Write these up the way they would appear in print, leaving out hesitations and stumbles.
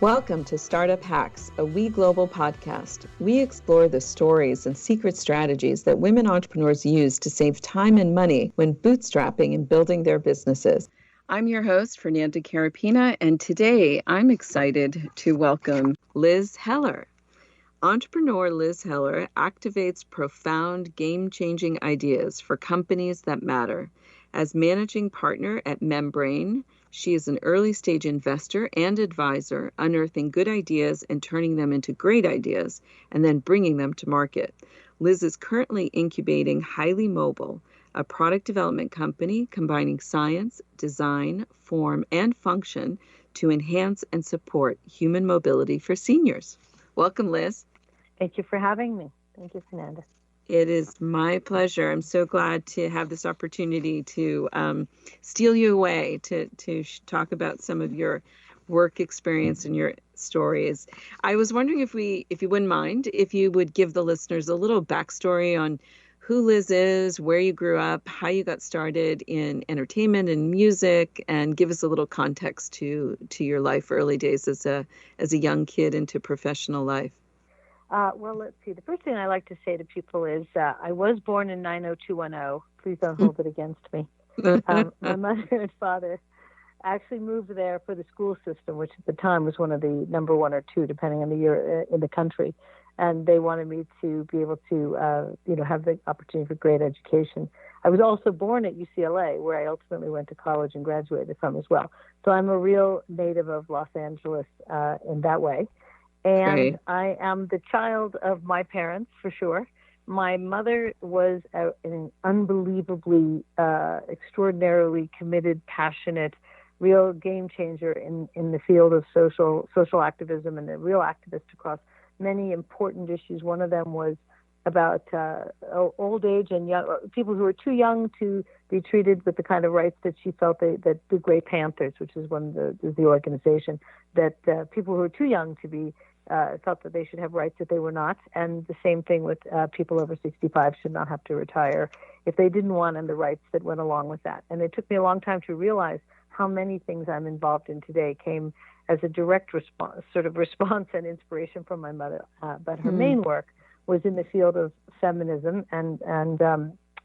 Welcome to Startup Hacks, a We Global podcast. We explore the stories and secret strategies that women entrepreneurs use to save time and money when bootstrapping and building their businesses. I'm your host, Fernanda Carapinha, and today I'm excited to welcome Liz Heller. Entrepreneur Liz Heller activates profound, game-changing ideas for companies that matter. As managing partner at Membrane, she is an early-stage investor and advisor, unearthing good ideas and turning them into great ideas, and then bringing them to market. Liz is currently incubating Highly Mobile, a product development company combining science, design, form, and function to enhance and support human mobility for seniors. Welcome, Liz. Thank you for having me. Thank you, Fernanda. It is my pleasure. I'm so glad to have this opportunity to steal you away to talk about some of your work experience and your stories. I was wondering if you wouldn't mind, if you would give the listeners a little backstory on who Liz is, where you grew up, how you got started in entertainment and music, and give us a little context to your life, early days as a young kid into professional life. Well, let's see. The first thing I like to say to people is I was born in 90210. Please don't hold it against me. My mother and father actually moved there for the school system, which at the time was one of the number one or two, depending on the year in the country. And they wanted me to be able to, have the opportunity for great education. I was also born at UCLA, where I ultimately went to college and graduated from as well. So I'm a real native of Los Angeles in that way. And Great. I am the child of my parents, for sure. My mother was an unbelievably, extraordinarily committed, passionate, real game changer in the field of social activism, and a real activist across many important issues. One of them was about old age and people who are too young to be treated with the kind of rights that she felt that the Grey Panthers, which is the organization, that people who are too young to be felt that they should have rights that they were not. And the same thing with people over 65 should not have to retire if they didn't want, and the rights that went along with that. And it took me a long time to realize how many things I'm involved in today came as a direct response and inspiration from my mother. But her main work was in the field of feminism and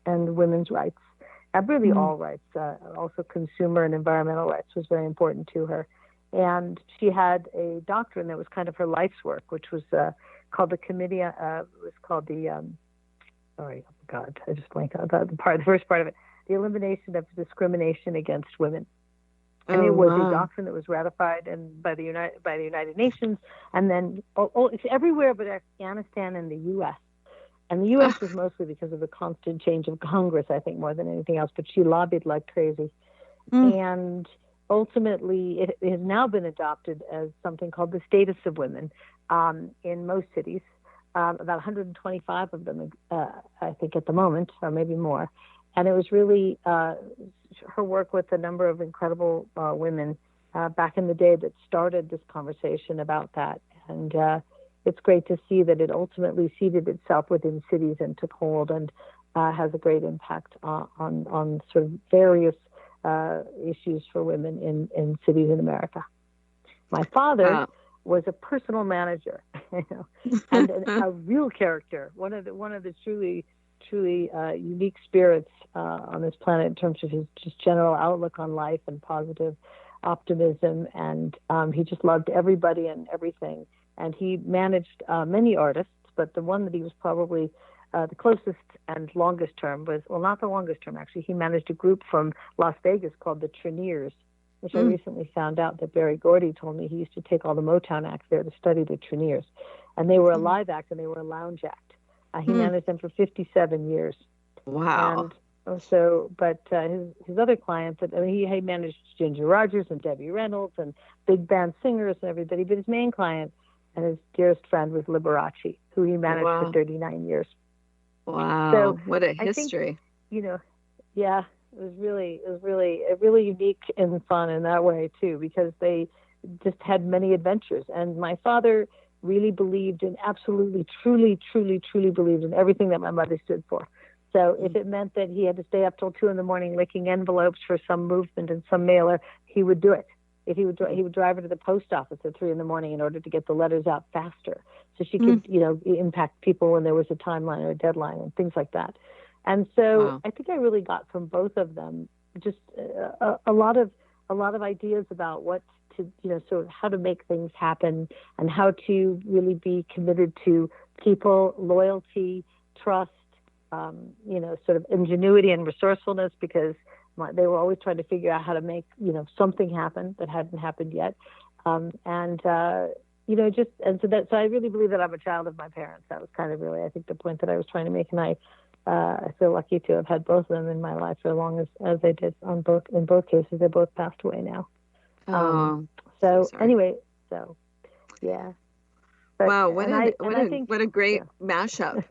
women's rights, really all rights. Also consumer and environmental rights was very important to her. And she had a doctrine that was kind of her life's work, which was called the committee. It was called the I just blanked out the first part of it, the elimination of discrimination against women. And it was a doctrine that was ratified by the United Nations, and then it's everywhere but Afghanistan and the U.S. And the U.S. was mostly because of the constant change of Congress, I think, more than anything else. But she lobbied like crazy, and ultimately, it has now been adopted as something called the status of women in most cities, about 125 of them, I think, at the moment, or maybe more. And it was really her work with a number of incredible women back in the day that started this conversation about that. And it's great to see that it ultimately seeded itself within cities and took hold and has a great impact on sort of various issues for women in cities in America. My father was a personal manager, and a real character. One of the truly unique spirits on this planet in terms of his just general outlook on life and positive optimism. And he just loved everybody and everything. And he managed many artists, but the one that he was probably the closest and longest term was, well, not the longest term, actually. He managed a group from Las Vegas called the Treniers, which I recently found out that Barry Gordy told me he used to take all the Motown acts there to study the Treniers. And they were a live act and they were a lounge act. He managed them for 57 years. Wow. And so, but his other clients, he managed Ginger Rogers and Debbie Reynolds and big band singers and everybody. But his main client and his dearest friend was Liberace, who he managed for 39 years. Wow, so what a history! I think, it was really unique and fun in that way too, because they just had many adventures. And my father really believed in, absolutely, truly believed in everything that my mother stood for. So if it meant that he had to stay up till 2 a.m. licking envelopes for some movement and some mailer, he would do it. If he would drive her to the post office at 3 a.m. in order to get the letters out faster, so she Mm. could, impact people when there was a timeline or a deadline and things like that. And so Wow. I think I really got from both of them just a lot of ideas about what to, sort of how to make things happen and how to really be committed to people, loyalty, trust, sort of ingenuity and resourcefulness, because they were always trying to figure out how to make, something happen that hadn't happened yet. So I really believe that I'm a child of my parents. That was kind of really, I think, the point that I was trying to make. And I feel lucky to have had both of them in my life for as long as I did in both cases. They both passed away now. Oh, so So sorry. anyway, so yeah. But, Wow, what a great yeah. mashup.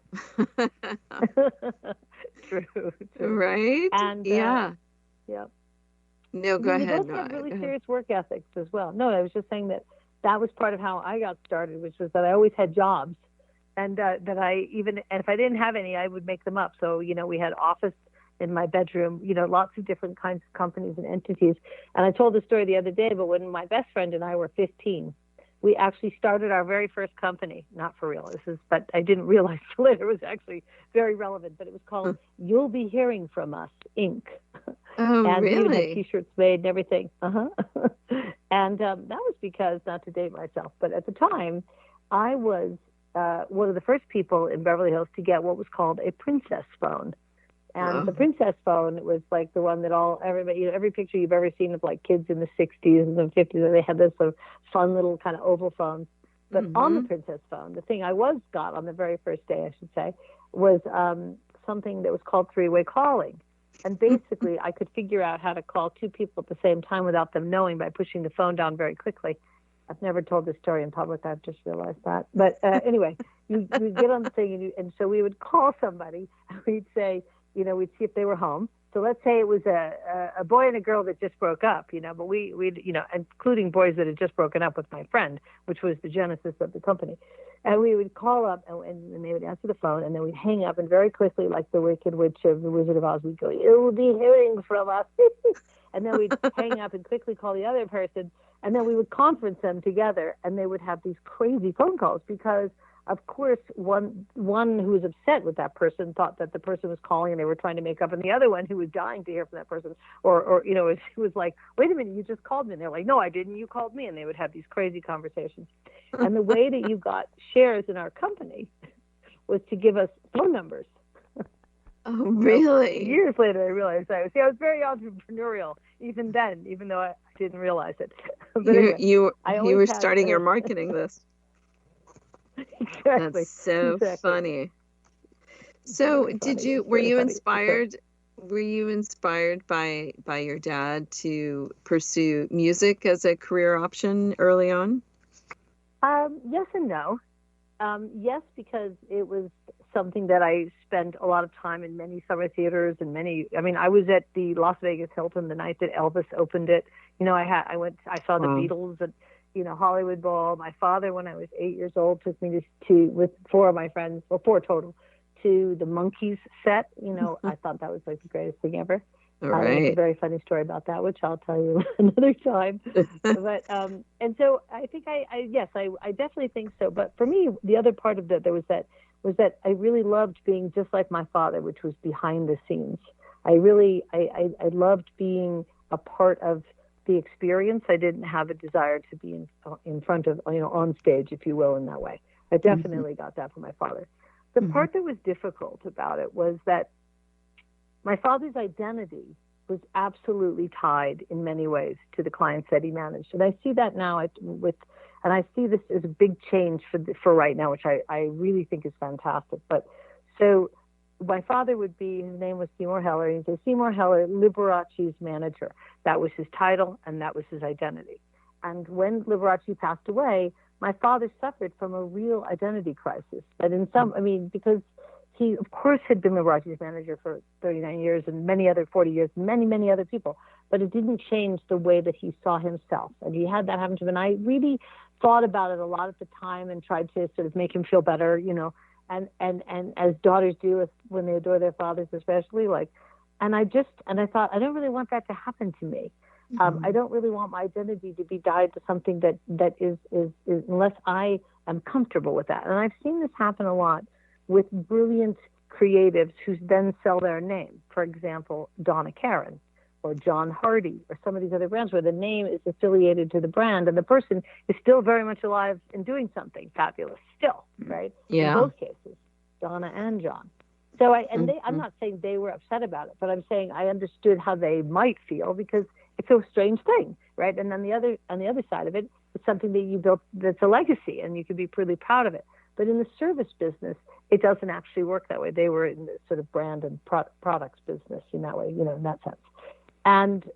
True. Right? And Yeah. yeah. No, I go mean, they ahead. both No, had really go ahead. serious work ethics as well. No, I was just saying that was part of how I got started, which was that I always had jobs, and that and if I didn't have any, I would make them up. So we had office in my bedroom, lots of different kinds of companies and entities. And I told the story the other day, but when my best friend and I were 15, we actually started our very first company. Not for real, but I didn't realize later it was actually very relevant. But it was called "You'll Be Hearing from Us Inc." Oh, And we even had really? T-shirts made and everything. And that was because, not to date myself, but at the time, I was one of the first people in Beverly Hills to get what was called a princess phone. And the Oh. princess phone was like the one that everybody, every picture you've ever seen of like kids in the 60s and the 50s, they had this sort of fun little kind of oval phone. But on the Mm-hmm. princess phone, the thing I got on the very first day, I should say, was something that was called three-way calling. And basically, I could figure out how to call two people at the same time without them knowing by pushing the phone down very quickly. I've never told this story in public. I've just realized that. But anyway, you get on the thing, and so we would call somebody, and we'd say, we'd see if they were home. So let's say it was a boy and a girl that just broke up, but we'd, including boys that had just broken up with my friend, which was the genesis of the company. And we would call up, and they would answer the phone, and then we'd hang up, and very quickly, like the Wicked Witch of the Wizard of Oz, we'd go, "You'll be hearing from us." And then we'd hang up and quickly call the other person, and then we would conference them together, and they would have these crazy phone calls because, of course, one who was upset with that person thought that the person was calling and they were trying to make up, and the other one who was dying to hear from that person, or was like, "Wait a minute, you just called me," and they're like, "No, I didn't. You called me," and they would have these crazy conversations. And the way that you got shares in our company was to give us phone numbers. Oh, really? Years later, I realized I was very entrepreneurial even then, even though I didn't realize it. But You anyway, you I you always were had starting your marketing list. That's exactly. so funny. So, Very funny. It's were very you funny. So, inspired by your dad to pursue music as a career option early on? yes and no. Yes, because it was something that I spent a lot of time in many summer theaters and I was at the Las Vegas Hilton the night that Elvis opened it. I saw the Wow. Beatles at, Hollywood Bowl. My father, when I was 8 years old, took me with four of my friends, or four total, to the Monkees set. I thought that was like the greatest thing ever. All There's a right. very funny story about that, which I'll tell you another time. But and so I think I definitely think so. But for me, the other part of that was that I really loved being just like my father, which was behind the scenes. I loved being a part of the experience. I didn't have a desire to be in front of, on stage, if you will, in that way. I Mhm. definitely got that from my father. The Mhm. part that was difficult about it was that my father's identity was absolutely tied in many ways to the clients that he managed. And I see that now and I see this as a big change for right now, which I really think is fantastic. But so my father his name was Seymour Heller. He's a Seymour Heller, Liberace's manager. That was his title and that was his identity. And when Liberace passed away, my father suffered from a real identity crisis. That because he, of course, had been Liberace's manager for 39 years and many other 40 years, many other people. But it didn't change the way that he saw himself. And he had that happen to him. And I really thought about it a lot at the time and tried to sort of make him feel better, and as daughters do when they adore their fathers, especially. And I thought, I don't really want that to happen to me. I don't really want my identity to be tied to something that is unless I am comfortable with that. And I've seen this happen a lot with brilliant creatives who then sell their name. For example, Donna Karan or John Hardy or some of these other brands where the name is affiliated to the brand and the person is still very much alive and doing something fabulous still, right? Yeah. In both cases, Donna and John. So I'm not saying they were upset about it, but I'm saying I understood how they might feel because it's a strange thing, right? And then on the other side of it, it's something that you built that's a legacy, and you can be pretty proud of it. But in the service business, it doesn't actually work that way. They were in the sort of brand and products business in that way, in that sense.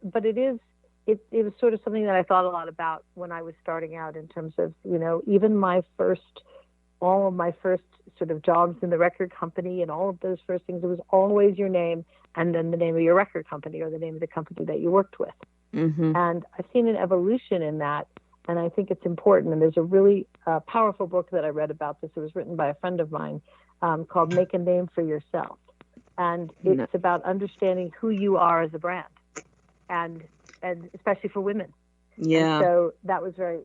But it was sort of something that I thought a lot about when I was starting out in terms of, even all of my first sort of jobs in the record company and all of those first things, it was always your name and then the name of your record company or the name of the company that you worked with. Mm-hmm. And I've seen an evolution in that, and I think it's important. And there's a really powerful book that I read about this. It was written by a friend of mine called Make a Name for Yourself. And it's about understanding who you are as a brand, and especially for women. Yeah. And so that was very,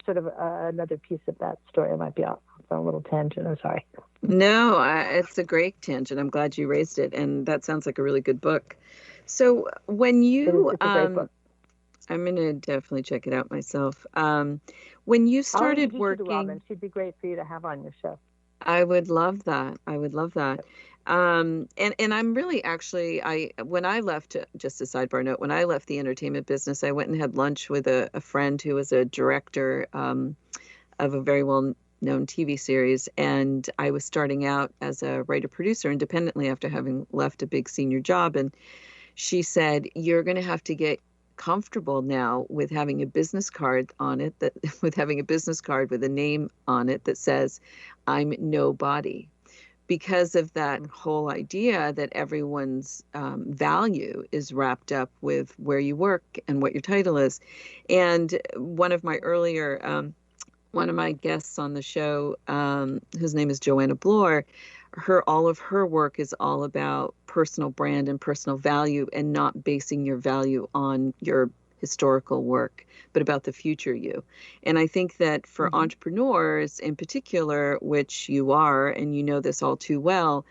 sort of another piece of that story. I might be off on a little tangent. I'm sorry. No, it's a great tangent. I'm glad you raised it. And that sounds like a really good book. So when you, it's a great book. I'm going to definitely check it out myself. When you started working, she'd be great for you to have on your show. I would love that. I would love that. And I'm really actually, when I left, just a sidebar note, when I left the entertainment business, I went and had lunch with a friend who was a director of a very well-known TV series. And I was starting out as a writer-producer independently after having left a big senior job. And she said, you're going to have to get comfortable now with having a business card on it, with having a business card with a name on it that says, I'm nobody. Because of that whole idea that everyone's value is wrapped up with where you work and what your title is. And one of my guests on the show, whose name is Joanna Bloor, all of her work is all about personal brand and personal value, and not basing your value on your historical work, but about the future you. And I think that for entrepreneurs in particular, which you are, and you know this all too well,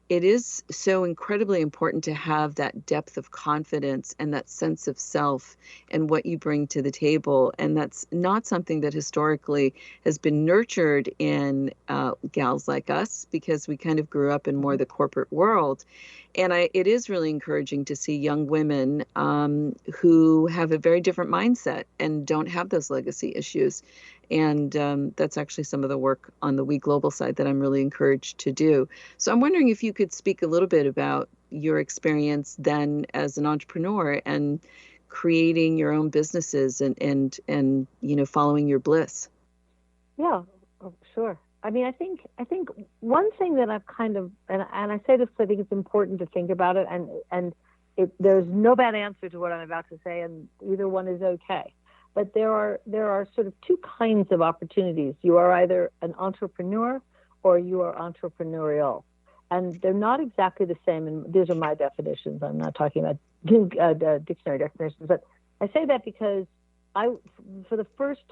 it is so incredibly important to have that depth of confidence and that sense of self and what you bring to the table. And that's not something that historically has been nurtured in gals like us, because we kind of grew up in more the corporate world. And it is really encouraging to see young women who have a very different mindset and don't have those legacy issues. And that's actually some of the work on the We Global side that I'm really encouraged to do. So I'm wondering if you could speak a little bit about your experience then as an entrepreneur and creating your own businesses and following your bliss. Yeah, sure. I mean, I think one thing that I've kind of, and I say this because I think it's important to think about it, and there's no bad answer to what I'm about to say, and either one is okay. But there are sort of two kinds of opportunities. You are either an entrepreneur or you are entrepreneurial. And they're not exactly the same. And these are my definitions. I'm not talking about dictionary definitions. But I say that because for the first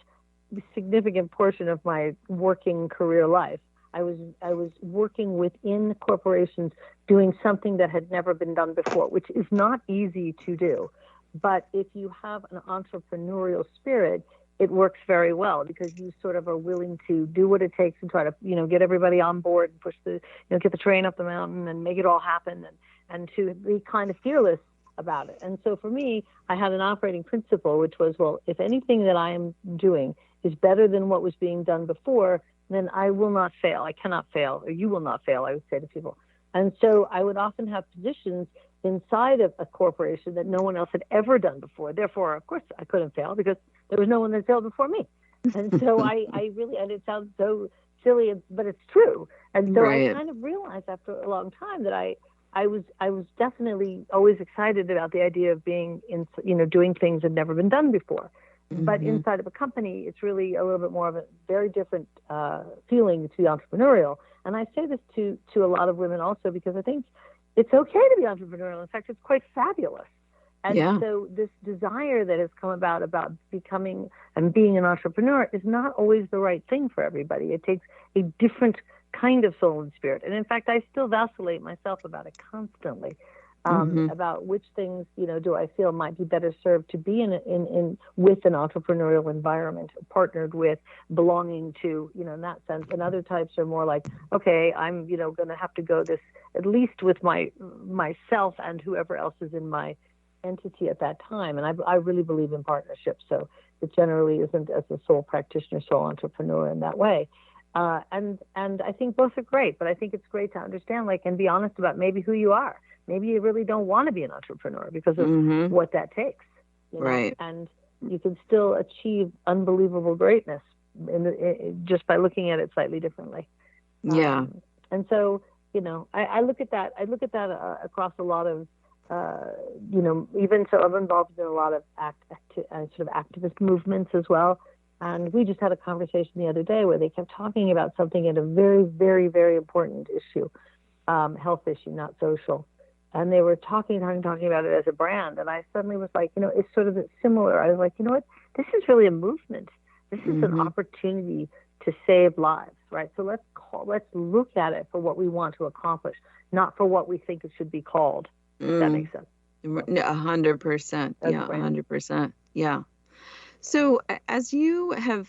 significant portion of my working career life, I was working within corporations doing something that had never been done before, which is not easy to do. But if you have an entrepreneurial spirit, it works very well because you sort of are willing to do what it takes and try to, get everybody on board and push get the train up the mountain and make it all happen and to be kind of fearless about it. And so for me, I had an operating principle, which was, well, if anything that I am doing is better than what was being done before, then I will not fail. I cannot fail, or you will not fail, I would say to people. And so I would often have positions inside of a corporation that no one else had ever done before. Therefore, of course, I couldn't fail because there was no one that failed before me. And so I really, and it sounds so silly, but it's true. And so I kind of realized after a long time that I was definitely always excited about the idea of being doing things that had never been done before. Mm-hmm. But inside of a company, it's really a little bit more of a very different feeling to be entrepreneurial. And I say this to a lot of women also because I think it's okay to be entrepreneurial. In fact, it's quite fabulous. And Yeah. so this desire that has come about becoming and being an entrepreneur is not always the right thing for everybody. It takes a different kind of soul and spirit. And in fact, I still vacillate myself about it constantly, Mm-hmm. about which things, do I feel might be better served to be in with an entrepreneurial environment, partnered with, belonging to, in that sense. And other types are more like, okay, I'm, going to have to go this, at least with myself and whoever else is in my entity at that time. And I really believe in partnership. So it generally isn't as a sole practitioner, sole entrepreneur in that way. And I think both are great, but I think it's great to understand, and be honest about maybe who you are. Maybe you really don't want to be an entrepreneur because of Mm-hmm. what that takes, Right. and you can still achieve unbelievable greatness just by looking at it slightly differently. Yeah. And so, I look at that. I look at that across a lot of, even so, I'm involved in a lot of sort of activist movements as well. And we just had a conversation the other day where they kept talking about something in a very, very, very important issue, health issue, not social. And they were talking about it as a brand. And I suddenly was like, it's sort of similar. I was like, you know what? This is really a movement. This is an Mm-hmm. opportunity to save lives, right? So let's look at it for what we want to accomplish, not for what we think it should be called, if that makes sense. So 100%. that's Yeah, great. 100%. Yeah. So, as you have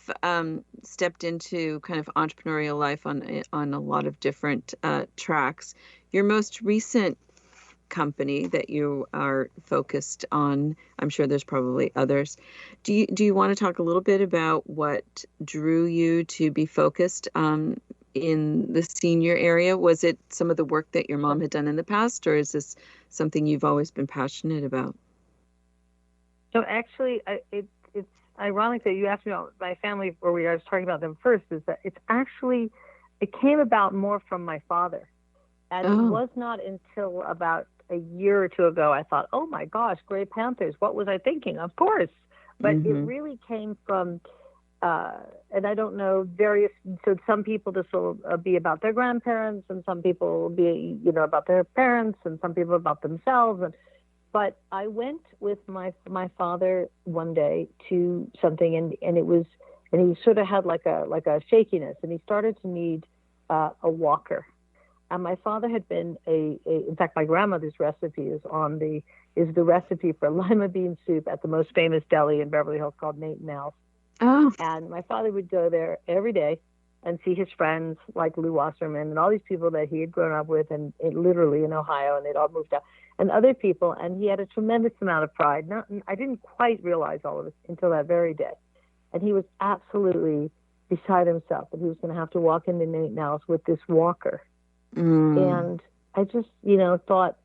stepped into kind of entrepreneurial life on a lot of different tracks, your most recent company that you are focused on, I'm sure there's probably others. Do you want to talk a little bit about what drew you to be focused in the senior area? Was it some of the work that your mom Sure. had done in the past, or is this something you've always been passionate about? So actually, it's ironic that you asked me about my family, or I was talking about them first. Is that it came about more from my father. And it Oh. was not until about a year or two ago I thought, oh my gosh, Gray Panthers, what was I thinking? Of course. But it Mm-hmm. really came from, and I don't know, so some people this will be about their grandparents, and some people will be, about their parents, and some people about themselves. But I went with my father one day to something, and he sort of had like a shakiness, and he started to need a walker. And my father had been in fact, my grandmother's recipe is the recipe for lima bean soup at the most famous deli in Beverly Hills called Nate and Al's. Oh. And my father would go there every day and see his friends like Lou Wasserman and all these people that he had grown up with, and literally in Ohio, and they'd all moved out, and other people. And he had a tremendous amount of pride. I didn't quite realize all of it until that very day. And he was absolutely beside himself that he was going to have to walk into Nate and Al's with this walker. Mm. And I just, thought,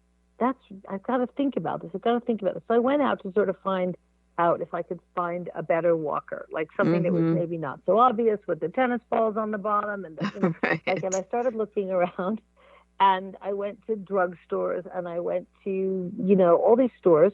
I've got to think about this. I've got to think about this. So I went out to sort of find out if I could find a better walker, like something that was Mm-hmm. maybe not so obvious with the tennis balls on the bottom. And, and Right. I started looking around, and I went to drugstores, and I went to, all these stores,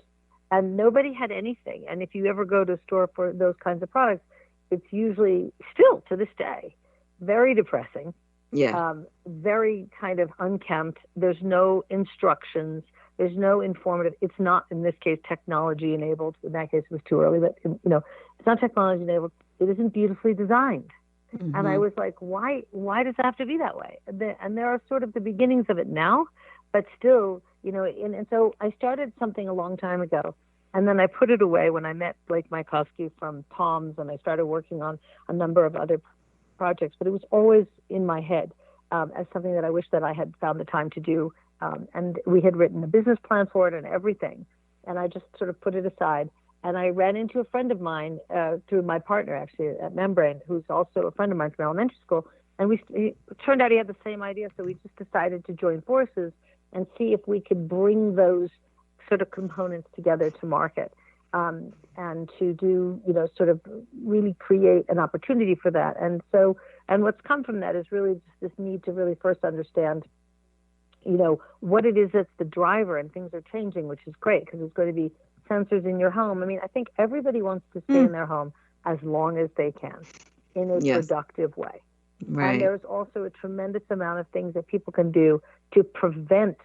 and nobody had anything. And if you ever go to a store for those kinds of products, it's usually still to this day very depressing, Yeah. very kind of unkempt. There's no instructions. There's no informative. It's not, in this case, technology enabled. In that case, it was too early, but it's not technology enabled. It isn't beautifully designed. And I Mm-hmm. was like, why does it have to be that way? And there are sort of the beginnings of it now, but still, and so I started something a long time ago. And then I put it away when I met Blake Mykowski from Tom's, and I started working on a number of other projects, but it was always in my head as something that I wish that I had found the time to do. And we had written a business plan for it and everything. And I just sort of put it aside. And I ran into a friend of mine through my partner, actually, at Membrane, who's also a friend of mine from elementary school. And it turned out he had the same idea. So we just decided to join forces and see if we could bring those sort of components together to market. And to do, sort of really create an opportunity for that. And so, and what's come from that is really just this need to really first understand, what it is that's the driver, and things are changing, which is great because it's going to be sensors in your home. I mean, I think everybody wants to stay Mm. in their home as long as they can in a Yes. productive way. And Right. there's also a tremendous amount of things that people can do to prevent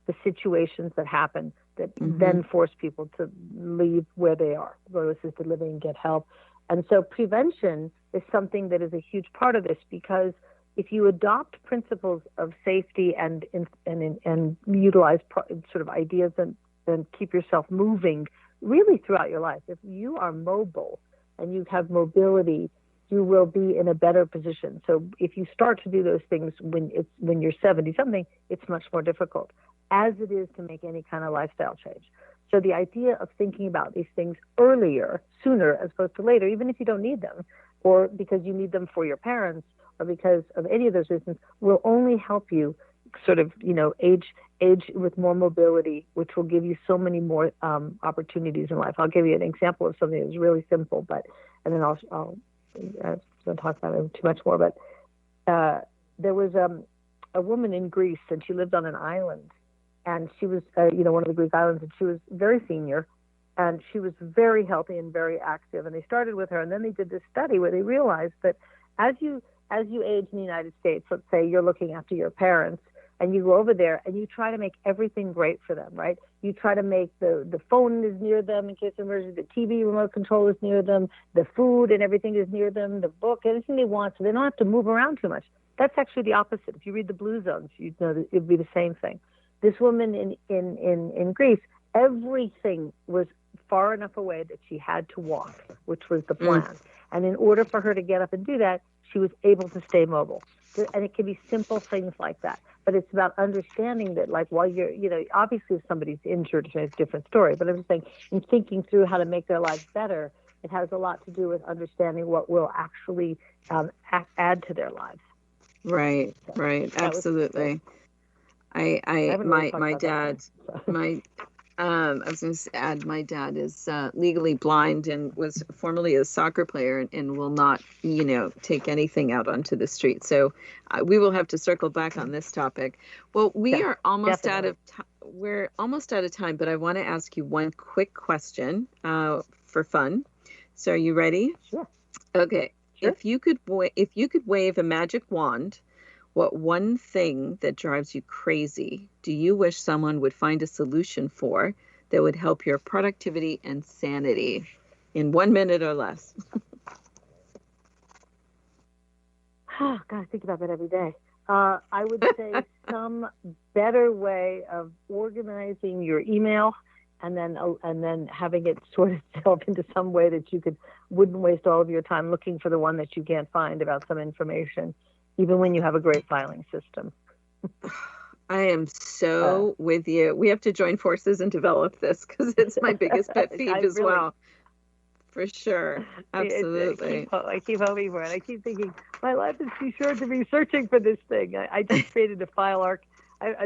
the situations that happen that then force people to leave where they are, go to assisted living and get help. And so prevention is something that is a huge part of this, because if you adopt principles of safety and utilize sort of ideas and keep yourself moving really throughout your life, if you are mobile and you have mobility, you will be in a better position. So if you start to do those things when you're 70 something, it's much more difficult, as it is to make any kind of lifestyle change. So the idea of thinking about these things earlier, sooner, as opposed to later, even if you don't need them, or because you need them for your parents, or because of any of those reasons, will only help you sort of, age with more mobility, which will give you so many more opportunities in life. I'll give you an example of something that's really simple, and then I don't talk about it too much more. But there was a woman in Greece, and she lived on an island, and she was, one of the Greek islands, and she was very senior, and she was very healthy and very active. And they started with her, and then they did this study where they realized that as you age in the United States, let's say you're looking after your parents, and you go over there and you try to make everything great for them, right? You try to make the phone is near them in case of emergency, the TV remote control is near them, the food and everything is near them, the book, anything they want, so they don't have to move around too much. That's actually the opposite. If you read the Blue Zones, you'd know that it'd be the same thing. This woman in Greece, everything was far enough away that she had to walk, which was the plan. And in order for her to get up and do that, she was able to stay mobile. And it can be simple things like that. But it's about understanding that, like, while you're, obviously if somebody's injured, it's a different story. But I'm just saying, in thinking through how to make their lives better, it has a lot to do with understanding what will actually add to their lives. Right, right, absolutely. My dad, I was going to add, my dad is legally blind and was formerly a soccer player and will not, take anything out onto the street. So we will have to circle back on this topic. Well, we are almost out of time. We're almost out of time, but I want to ask you one quick question for fun. So are you ready? Sure. Okay. Sure. If you could wave a magic wand, what one thing that drives you crazy do you wish someone would find a solution for that would help your productivity and sanity in 1 minute or less? Oh, God, I think about that every day. I would say some better way of organizing your email and then having it sort itself into some way that you wouldn't waste all of your time looking for the one that you can't find about some information, even when you have a great filing system. I am so with you. We have to join forces and develop this, because it's my biggest pet peeve as well. For sure. Absolutely. I keep hoping for it. I keep thinking, my life is too short to be searching for this thing. I just created a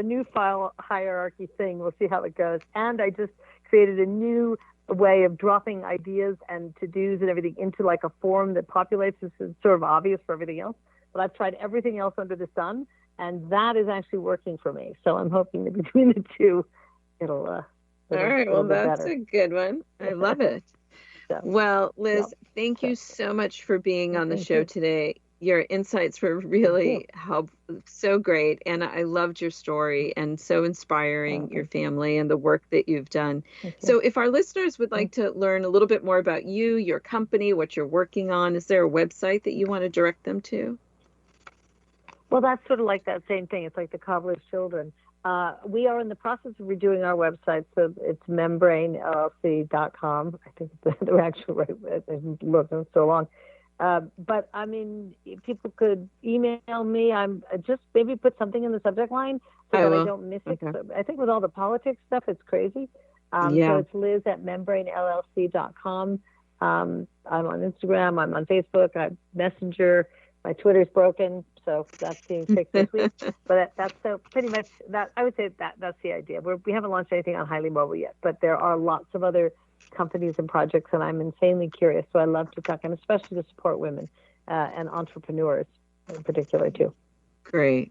new file hierarchy thing. We'll see how it goes. And I just created a new way of dropping ideas and to-dos and everything into like a form that populates. This is sort of obvious for everything else. But I've tried everything else under the sun, and that is actually working for me. So I'm hoping that between the two, it'll all right. Well, that's better. a good one. I love it. So, well, Liz, thank you so much for being on the show today. Your insights were really so great, and I loved your story, and so inspiring, your family and the work that you've done. So if our listeners would like to learn a little bit more about you, your company, what you're working on, is there a website that you want to direct them to? Well, that's sort of like that same thing. It's like the cobbler's children. We are in the process of redoing our website, so it's membranellc.com. I think the actual right. I haven't looked in so long. But I mean, people could email me. I'm just maybe put something in the subject line so that I don't miss it. So I think with all the politics stuff, it's crazy. So it's liz@membranellc.com. I'm on Instagram. I'm on Facebook. I'm Messenger. My Twitter's broken, so that's being fixed this week. But that's so pretty much that. I would say that's the idea. We haven't launched anything on Highly Mobile yet, but there are lots of other companies and projects, and I'm insanely curious. So I love to talk, and especially to support women and entrepreneurs in particular too. Great.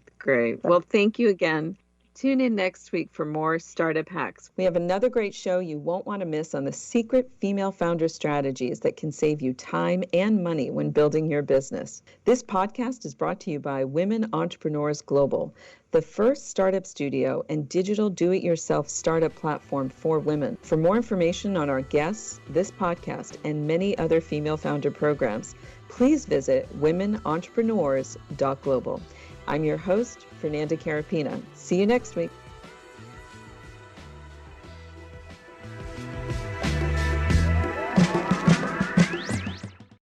Well, thank you again. Tune in next week for more startup hacks. We have another great show you won't want to miss on the secret female founder strategies that can save you time and money when building your business. This podcast is brought to you by Women Entrepreneurs Global, the first startup studio and digital do-it-yourself startup platform for women. For more information on our guests, this podcast, and many other female founder programs, please visit womenentrepreneurs.global. I'm your host, Fernanda Carapinha. See you next week.